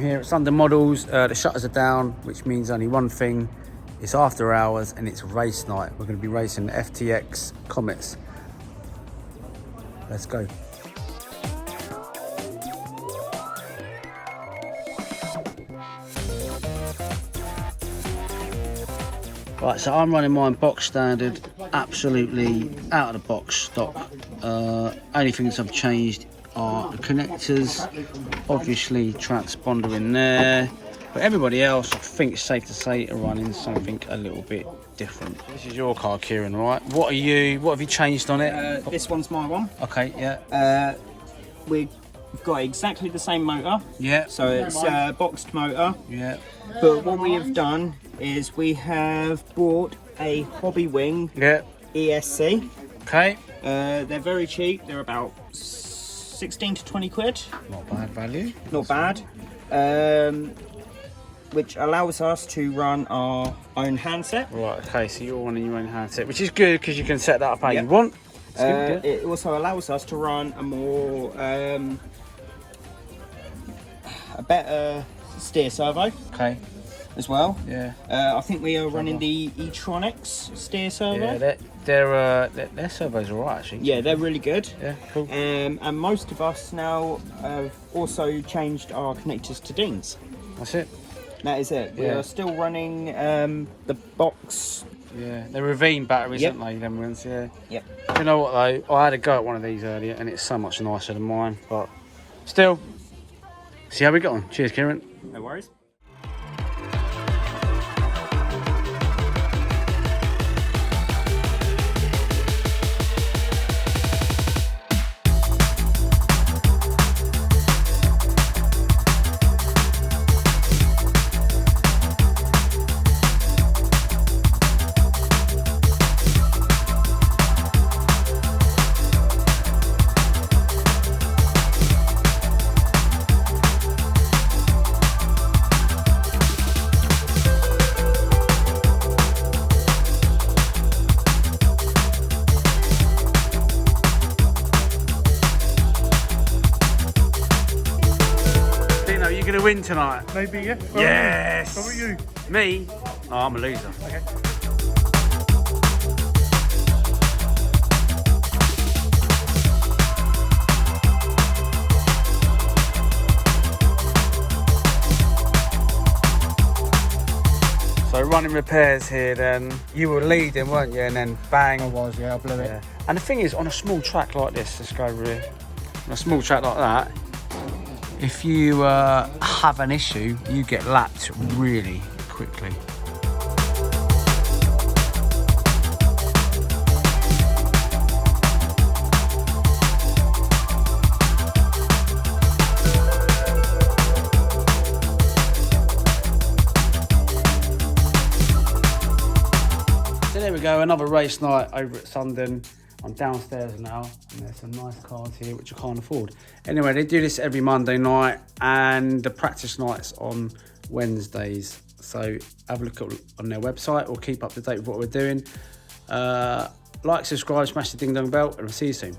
here at Sundon Models. The shutters are down, which means only one thing. It's after hours and it's race night. We're going to be racing FTX Comets. Let's go. Right, so I'm running mine box standard, absolutely out of the box stock. Only things I've changed are the connectors, obviously transponder in there, but everybody else I think it's safe to say are running something a little bit different. This is your car, Kieran, right? What have you changed on it? This one's my one. Okay, yeah. We've got exactly the same motor. Yeah. So it's a boxed motor. Yeah. But what we have done is we have bought a Hobby Wing ESC. Okay. They're very cheap. They're about 16 to 20 quid. Not bad value. Not bad. Which allows us to run our own handset. Right, okay, so you're running your own handset, which is good because you can set that up how you want. It also allows us to run a more a better steer servo. Okay. As well. Yeah. I think we are running the e-tronics steer servo. Yeah, their servos are alright actually. Yeah, they're really good. Yeah, cool. And most of us now have also changed our connectors to Deans. That's it. That is it. We are still running the box. Yeah, they're Ravine batteries, aren't they? Them ones, yeah. Yep. You know what though? I had a go at one of these earlier, and it's so much nicer than mine. But still, see how we got on. Cheers, Kieran. No worries. You're going to win tonight. Maybe, yeah. Yes. What about you? Me? Oh, I'm a loser. Okay. So running repairs here then. You were leading, weren't you? And then bang. I was, yeah, I blew it. Yeah. And the thing is, on a small track like this, let's go over here. On a small track like that, if you have an issue, you get lapped really quickly. So there we go, another race night over at Sundon. I'm downstairs now, and there's some nice cars here which I can't afford. Anyway, they do this every Monday night, and the practice night's on Wednesdays. So have a look on their website or keep up to date with what we're doing. Like, subscribe, smash the ding dong bell, and I'll see you soon.